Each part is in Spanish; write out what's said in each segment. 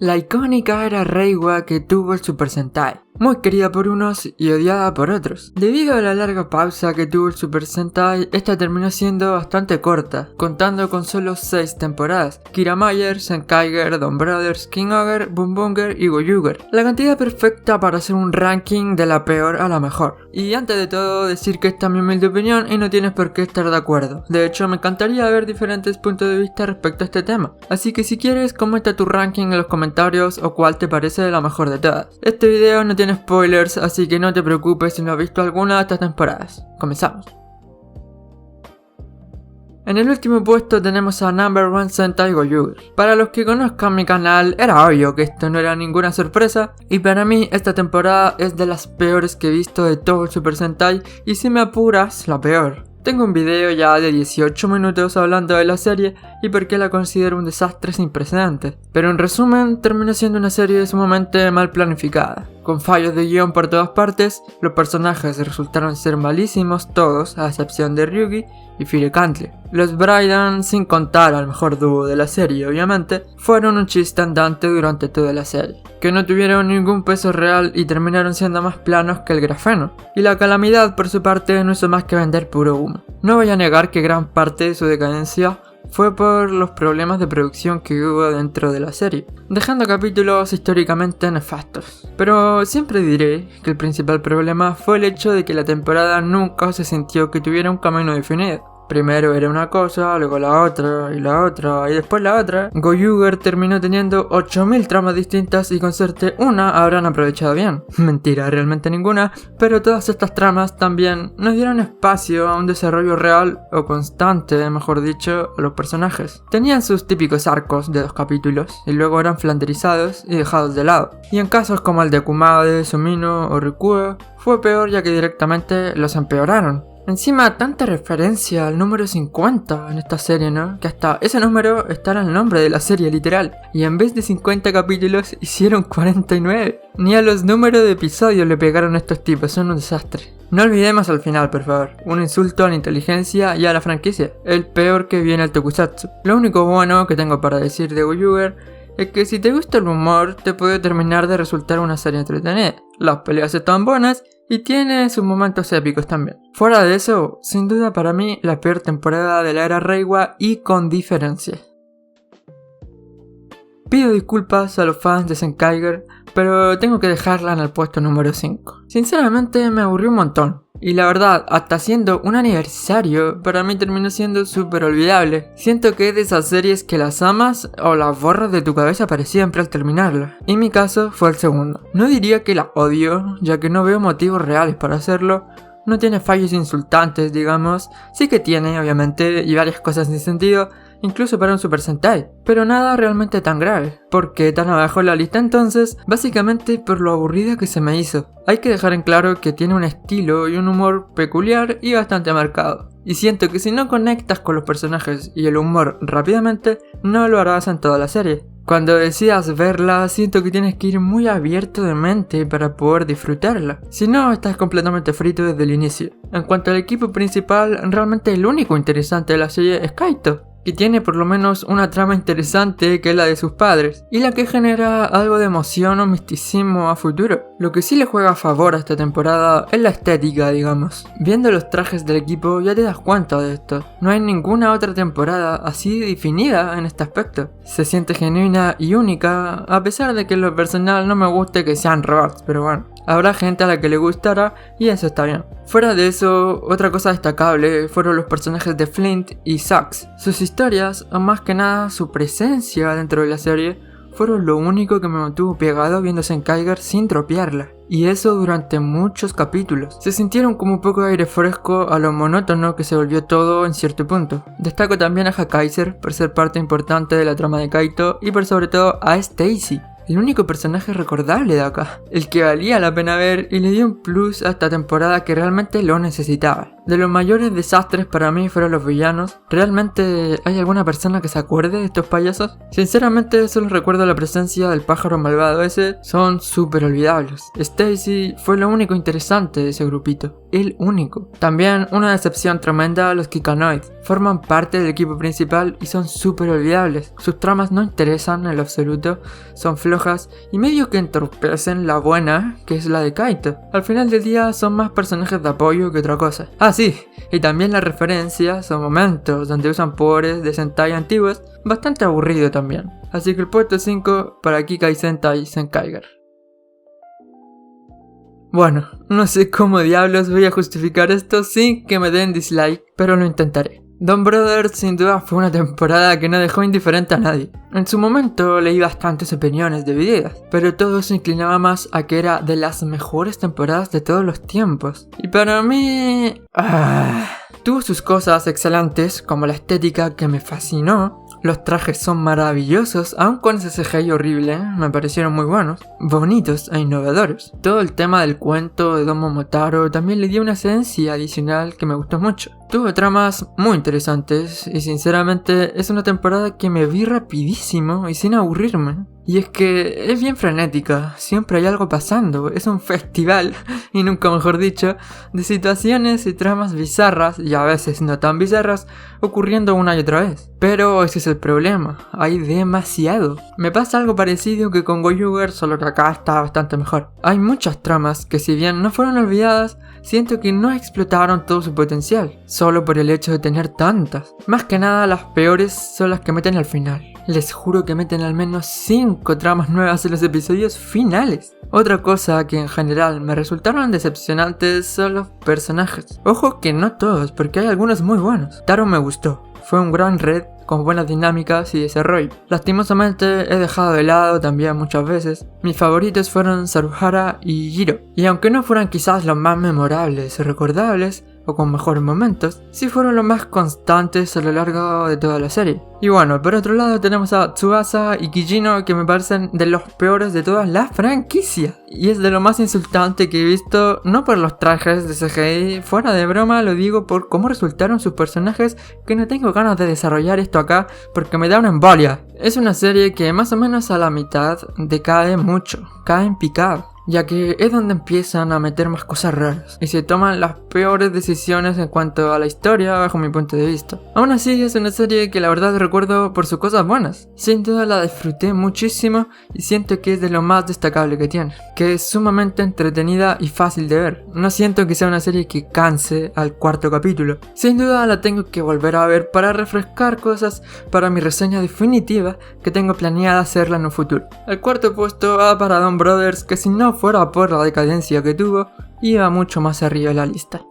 La icónica era Reiwa que tuvo el Super Sentai, muy querida por unos y odiada por otros. Debido a la larga pausa que tuvo el Super Sentai, esta terminó siendo bastante corta, contando con solo 6 temporadas: Kiramager, Zenkaiger, Don Brothers, King Ogre, Boom Bunger y Goyuger. La cantidad perfecta para hacer un ranking de la peor a la mejor. Y antes de todo decir que esta es mi humilde opinión y no tienes por qué estar de acuerdo. De hecho, me encantaría ver diferentes puntos de vista respecto a este tema. Así que si quieres, comenta tu ranking en los comentarios o cuál te parece la mejor de todas. Este video no tiene spoilers, así que no te preocupes si no has visto alguna de estas temporadas. Comenzamos. En el último puesto tenemos a Number 1 Sentai Goyuger. Para los que conozcan mi canal, era obvio que esto no era ninguna sorpresa, y para mí esta temporada es de las peores que he visto de todo el Super Sentai, y si me apuras, la peor. Tengo un video ya de 18 minutos hablando de la serie y por qué la considero un desastre sin precedentes. Pero en resumen, terminó siendo una serie sumamente mal planificada, con fallos de guión por todas partes. Los personajes resultaron ser malísimos todos, a excepción de Ryugi y Fire Cantley. Los Braidan, sin contar al mejor dúo de la serie obviamente, fueron un chiste andante durante toda la serie, que no tuvieron ningún peso real y terminaron siendo más planos que el grafeno. Y la Calamidad por su parte no hizo más que vender puro humo. No voy a negar que gran parte de su decadencia fue por los problemas de producción que hubo dentro de la serie, dejando capítulos históricamente nefastos. Pero siempre diré que el principal problema fue el hecho de que la temporada nunca se sintió que tuviera un camino definido. Primero era una cosa, luego la otra, y después la otra. Goyuger terminó teniendo 8000 tramas distintas y con suerte una habrán aprovechado bien. Mentira, realmente ninguna, pero todas estas tramas también nos dieron espacio a un desarrollo real o constante, mejor dicho, a los personajes. Tenían sus típicos arcos de 2 capítulos y luego eran flanderizados y dejados de lado. Y en casos como el de Kumade, Sumino o Rikuo, fue peor ya que directamente los empeoraron. Encima, tanta referencia al número 50 en esta serie, ¿no? Que hasta ese número está en el nombre de la serie, literal. Y en vez de 50 capítulos, hicieron 49. Ni a los números de episodios le pegaron a estos tipos, son un desastre. No olvidemos al final, por favor, un insulto a la inteligencia y a la franquicia. El peor que viene el tokusatsu. Lo único bueno que tengo para decir de Goyuger es que si te gusta el humor, te puede terminar de resultar una serie entretenida. Las peleas están buenas y tiene sus momentos épicos también. Fuera de eso, sin duda para mí la peor temporada de la era Reiwa y con diferencia. Pido disculpas a los fans de Zenkaiger, pero tengo que dejarla en el puesto número 5. Sinceramente me aburrió un montón. Y la verdad, hasta siendo un aniversario, para mí terminó siendo súper olvidable. Siento que es de esas series que las amas o las borras de tu cabeza para siempre al terminarla. Y mi caso fue el segundo. No diría que la odio, ya que no veo motivos reales para hacerlo. No tiene fallos insultantes, digamos. Sí que tiene, obviamente, y varias cosas sin sentido, incluso para un Super Sentai, pero nada realmente tan grave. ¿Por qué tan abajo en la lista entonces? Básicamente por lo aburrida que se me hizo. Hay que dejar en claro que tiene un estilo y un humor peculiar y bastante marcado. Y siento que si no conectas con los personajes y el humor rápidamente, no lo harás en toda la serie. Cuando decidas verla, siento que tienes que ir muy abierto de mente para poder disfrutarla. Si no, estás completamente frito desde el inicio. En cuanto al equipo principal, realmente el único interesante de la serie es Kaito, que tiene por lo menos una trama interesante que es la de sus padres, y la que genera algo de emoción o misticismo a futuro. Lo que sí le juega a favor a esta temporada es la estética, digamos. Viendo los trajes del equipo ya te das cuenta de esto. No hay ninguna otra temporada así definida en este aspecto. Se siente genuina y única, a pesar de que en lo personal no me guste que sean robots, pero bueno. Habrá gente a la que le gustará y eso está bien. Fuera de eso, otra cosa destacable fueron los personajes de Flint y Sax. Sus historias, o más que nada su presencia dentro de la serie, fueron lo único que me mantuvo pegado viendo Zenkaiger sin dropearla. Y eso durante muchos capítulos. Se sintieron como un poco de aire fresco a lo monótono que se volvió todo en cierto punto. Destaco también a Hakaiser por ser parte importante de la trama de Kaito y por sobre todo a Stacy, el único personaje recordable de acá, el que valía la pena ver y le dio un plus a esta temporada que realmente lo necesitaba. De los mayores desastres para mí fueron los villanos. ¿Realmente hay alguna persona que se acuerde de estos payasos? Sinceramente solo recuerdo la presencia del pájaro malvado ese. Son súper olvidables. Stacy fue lo único interesante de ese grupito. El único. También una decepción tremenda los Kikanoids. Forman parte del equipo principal y son súper olvidables. Sus tramas no interesan en lo absoluto. Son flojas y medio que entorpecen la buena, que es la de Kaito. Al final del día son más personajes de apoyo que otra cosa. Ah sí, y también las referencias o momentos donde usan poderes de Sentai antiguos, bastante aburrido también. Así que el puesto 5 para Kikai Sentai Senkaiger. Bueno, no sé cómo diablos voy a justificar esto sin que me den dislike, pero lo intentaré. Don Brothers sin duda fue una temporada que no dejó indiferente a nadie. En su momento leí bastantes opiniones divididas, pero todo se inclinaba más a que era de las mejores temporadas de todos los tiempos. Y para mí... tuvo sus cosas excelentes, como la estética que me fascinó. Los trajes son maravillosos, aun con ese CGI horrible, me parecieron muy buenos, bonitos e innovadores. Todo el tema del cuento de Don Momotaro también le dio una esencia adicional que me gustó mucho. Tuvo tramas muy interesantes y sinceramente es una temporada que me vi rapidísimo y sin aburrirme. Y es que es bien frenética, siempre hay algo pasando, es un festival, y nunca mejor dicho, de situaciones y tramas bizarras, y a veces no tan bizarras, ocurriendo una y otra vez. Pero ese es el problema, hay demasiado. Me pasa algo parecido que con Goyuger, solo que acá está bastante mejor. Hay muchas tramas que si bien no fueron olvidadas, siento que no explotaron todo su potencial, solo por el hecho de tener tantas. Más que nada las peores son las que meten al final. Les juro que meten al menos 5 tramas nuevas en los episodios finales. Otra cosa que en general me resultaron decepcionantes son los personajes. Ojo que no todos, porque hay algunos muy buenos. Taro me gustó, fue un gran red con buenas dinámicas y desarrollo. Lastimosamente he dejado de lado también muchas veces. Mis favoritos fueron Saruhara y Jiro. Y aunque no fueran quizás los más memorables o recordables, o con mejores momentos, sí fueron los más constantes a lo largo de toda la serie. Y bueno, por otro lado tenemos a Tsubasa y Kijino, que me parecen de los peores de toda la franquicia. Y es de lo más insultante que he visto, no por los trajes de CGI, fuera de broma lo digo por cómo resultaron sus personajes, que no tengo ganas de desarrollar esto acá porque me da una embolia. Es una serie que más o menos a la mitad decae mucho, cae en picado, ya que es donde empiezan a meter más cosas raras y se toman las peores decisiones en cuanto a la historia bajo mi punto de vista. Aún así es una serie que la verdad recuerdo por sus cosas buenas. Sin duda la disfruté muchísimo y siento que es de lo más destacable que tiene, que es sumamente entretenida y fácil de ver. No siento que sea una serie que canse al cuarto capítulo. Sin duda la tengo que volver a ver para refrescar cosas para mi reseña definitiva que tengo planeada hacerla en un futuro. El cuarto puesto va para Don Brothers, que si no fuera por la decadencia que tuvo, iba mucho más arriba de la lista.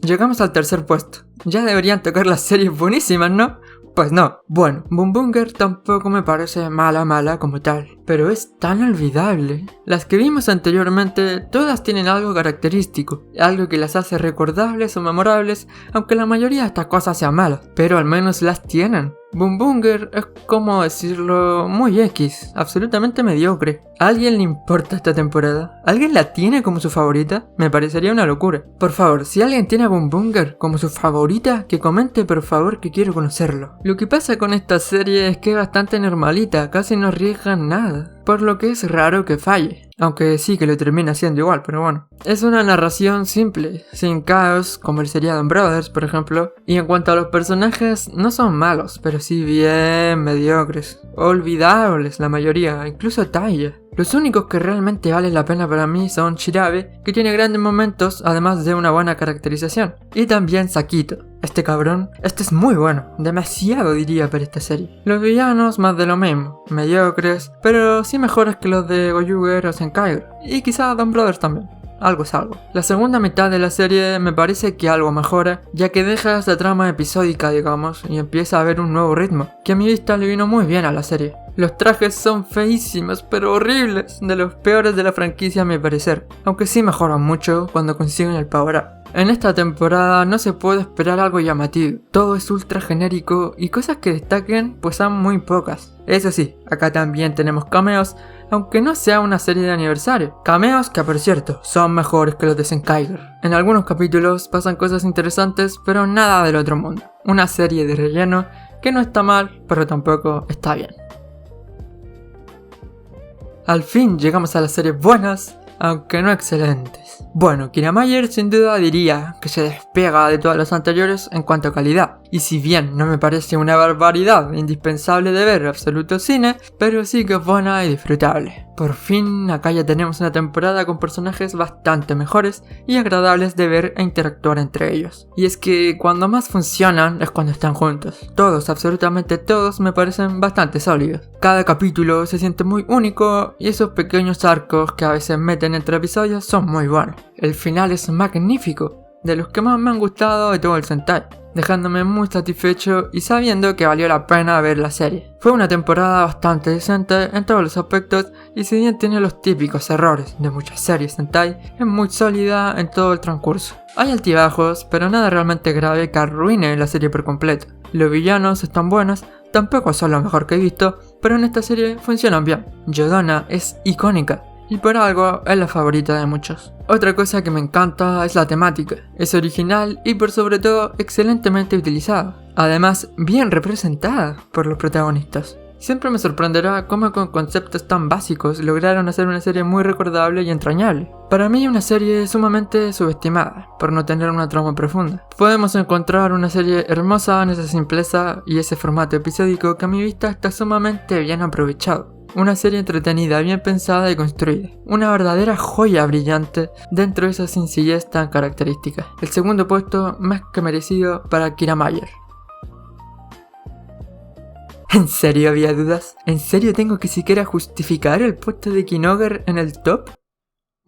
Llegamos al tercer puesto. Ya deberían tocar las series buenísimas, ¿no? Pues no. Bueno, Boom Burger tampoco me parece mala como tal, pero es tan olvidable. Las que vimos anteriormente, todas tienen algo característico, algo que las hace recordables o memorables, aunque la mayoría de estas cosas sean malas, pero al menos las tienen. Boom Burger es, como decirlo, muy X, absolutamente mediocre. ¿A alguien le importa esta temporada? ¿Alguien la tiene como su favorita? Me parecería una locura. Por favor, si alguien tiene a Boom Burger como su favorita, que comente por favor, que quiero conocerlo. Lo que pasa con esta serie es que es bastante normalita, casi no arriesgan nada, por lo que es raro que falle. Aunque sí que lo termina siendo igual, pero bueno. Es una narración simple, sin caos, como el sería Don Brothers, por ejemplo. Y en cuanto a los personajes, no son malos, pero sí bien mediocres. Olvidables la mayoría, incluso Taya. Los únicos que realmente valen la pena para mí son Shirabe, que tiene grandes momentos, además de una buena caracterización. Y también Sakito. Este cabrón, este es muy bueno, demasiado diría para esta serie. Los villanos más de lo mismo, mediocres, pero sí mejores que los de Goyuger o Senkaiger. Y quizá Don Brothers también. Algo es algo. La segunda mitad de la serie me parece que algo mejora, ya que deja esta trama episódica, digamos, y empieza a haber un nuevo ritmo, que a mi vista le vino muy bien a la serie. Los trajes son feísimos, pero horribles, de los peores de la franquicia a mi parecer, aunque sí mejoran mucho cuando consiguen el power up. En esta temporada no se puede esperar algo llamativo, todo es ultra genérico y cosas que destaquen pues son muy pocas. Eso sí, acá también tenemos cameos, aunque no sea una serie de aniversario. Cameos que por cierto, son mejores que los de Zenkaiger. En algunos capítulos pasan cosas interesantes, pero nada del otro mundo. Una serie de relleno que no está mal, pero tampoco está bien. Al fin llegamos a las series buenas, aunque no excelentes. Bueno, Kiramayer sin duda diría que se despega de todas las anteriores en cuanto a calidad. Y si bien no me parece una barbaridad indispensable de ver absoluto cine, pero sí que es buena y disfrutable. Por fin, acá ya tenemos una temporada con personajes bastante mejores y agradables de ver e interactuar entre ellos. Y es que cuando más funcionan es cuando están juntos. Todos, absolutamente todos, me parecen bastante sólidos. Cada capítulo se siente muy único y esos pequeños arcos que a veces meten entre episodios son muy buenos. El final es magnífico, de los que más me han gustado de todo el Sentai, dejándome muy satisfecho y sabiendo que valió la pena ver la serie. Fue una temporada bastante decente en todos los aspectos y si bien tiene los típicos errores de muchas series Sentai, es muy sólida en todo el transcurso. Hay altibajos, pero nada realmente grave que arruine la serie por completo. Los villanos están buenos, tampoco son lo mejor que he visto, pero en esta serie funcionan bien. Yodona es icónica y por algo es la favorita de muchos. Otra cosa que me encanta es la temática. Es original y por sobre todo excelentemente utilizada. Además, bien representada por los protagonistas. Siempre me sorprenderá cómo con conceptos tan básicos lograron hacer una serie muy recordable y entrañable. Para mí una serie sumamente subestimada, por no tener una trama profunda. Podemos encontrar una serie hermosa en esa simpleza y ese formato episódico que a mi vista está sumamente bien aprovechado. Una serie entretenida, bien pensada y construida. Una verdadera joya brillante dentro de esa sencillez tan característica. El segundo puesto más que merecido para Kiramayer. ¿En serio había dudas? ¿En serio tengo que siquiera justificar el puesto de Kinoger en el top?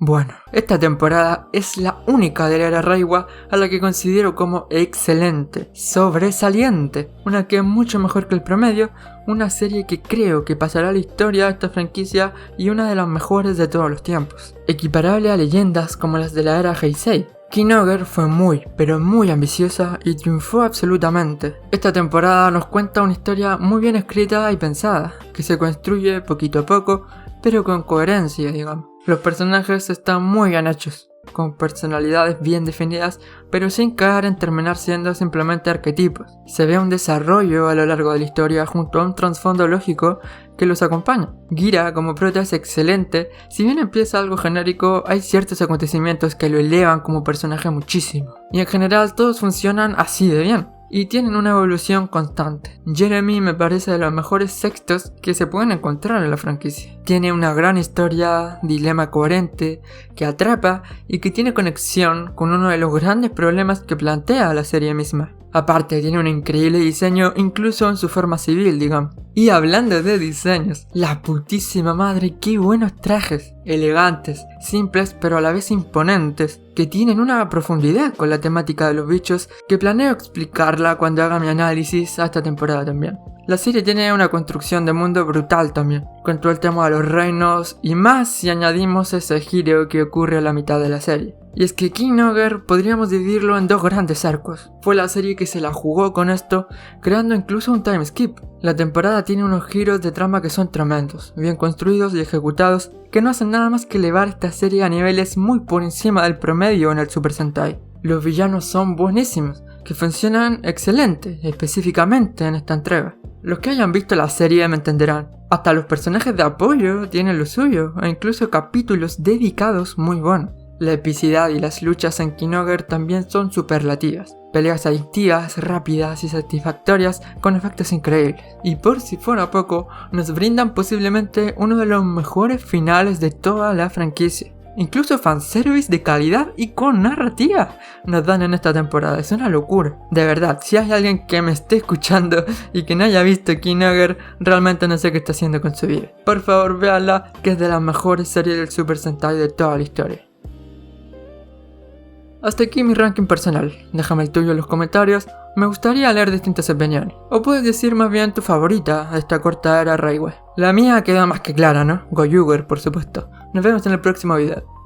Bueno, esta temporada es la única de la era Reiwa a la que considero como excelente, sobresaliente, una que es mucho mejor que el promedio, una serie que creo que pasará a la historia de esta franquicia y una de las mejores de todos los tiempos, equiparable a leyendas como las de la era Heisei. Kinoger fue muy, pero muy ambiciosa y triunfó absolutamente. Esta temporada nos cuenta una historia muy bien escrita y pensada, que se construye poquito a poco, pero con coherencia, digamos. Los personajes están muy bien hechos, con personalidades bien definidas, pero sin caer en terminar siendo simplemente arquetipos. Se ve un desarrollo a lo largo de la historia junto a un trasfondo lógico que los acompaña. Gira como prota es excelente, si bien empieza algo genérico, hay ciertos acontecimientos que lo elevan como personaje muchísimo. Y en general todos funcionan así de bien. Y tienen una evolución constante. Jeremy me parece de los mejores sextos que se pueden encontrar en la franquicia. Tiene una gran historia, dilema coherente, que atrapa y que tiene conexión con uno de los grandes problemas que plantea la serie misma. Aparte tiene un increíble diseño incluso en su forma civil, digamos. Y hablando de diseños, la putísima madre, qué buenos trajes, elegantes, simples pero a la vez imponentes, que tienen una profundidad con la temática de los bichos que planeo explicarla cuando haga mi análisis a esta temporada también. La serie tiene una construcción de mundo brutal también, con todo el tema de los reinos y más si añadimos ese giro que ocurre a la mitad de la serie. Y es que Kinoger podríamos dividirlo en dos grandes arcos. Fue la serie que se la jugó con esto, creando incluso un time skip. La temporada tiene unos giros de trama que son tremendos, bien construidos y ejecutados, que no hacen nada más que elevar esta serie a niveles muy por encima del promedio en el Super Sentai. Los villanos son buenísimos, que funcionan excelente, específicamente en esta entrega. Los que hayan visto la serie me entenderán. Hasta los personajes de apoyo tienen lo suyo, e incluso capítulos dedicados muy buenos. La epicidad y las luchas en Kinoger también son superlativas. Peleas adictivas, rápidas y satisfactorias con efectos increíbles. Y por si fuera poco, nos brindan posiblemente uno de los mejores finales de toda la franquicia. Incluso fanservice de calidad y con narrativa nos dan en esta temporada, es una locura. De verdad, si hay alguien que me esté escuchando y que no haya visto Kinoger, realmente no sé qué está haciendo con su vida. Por favor, véanla, que es de las mejores series del Super Sentai de toda la historia. Hasta aquí mi ranking personal, déjame el tuyo en los comentarios, me gustaría leer distintas opiniones. O puedes decir más bien tu favorita de esta corta era Reiwa. La mía queda más que clara, ¿no? Go Yuger, por supuesto. Nos vemos en el próximo video.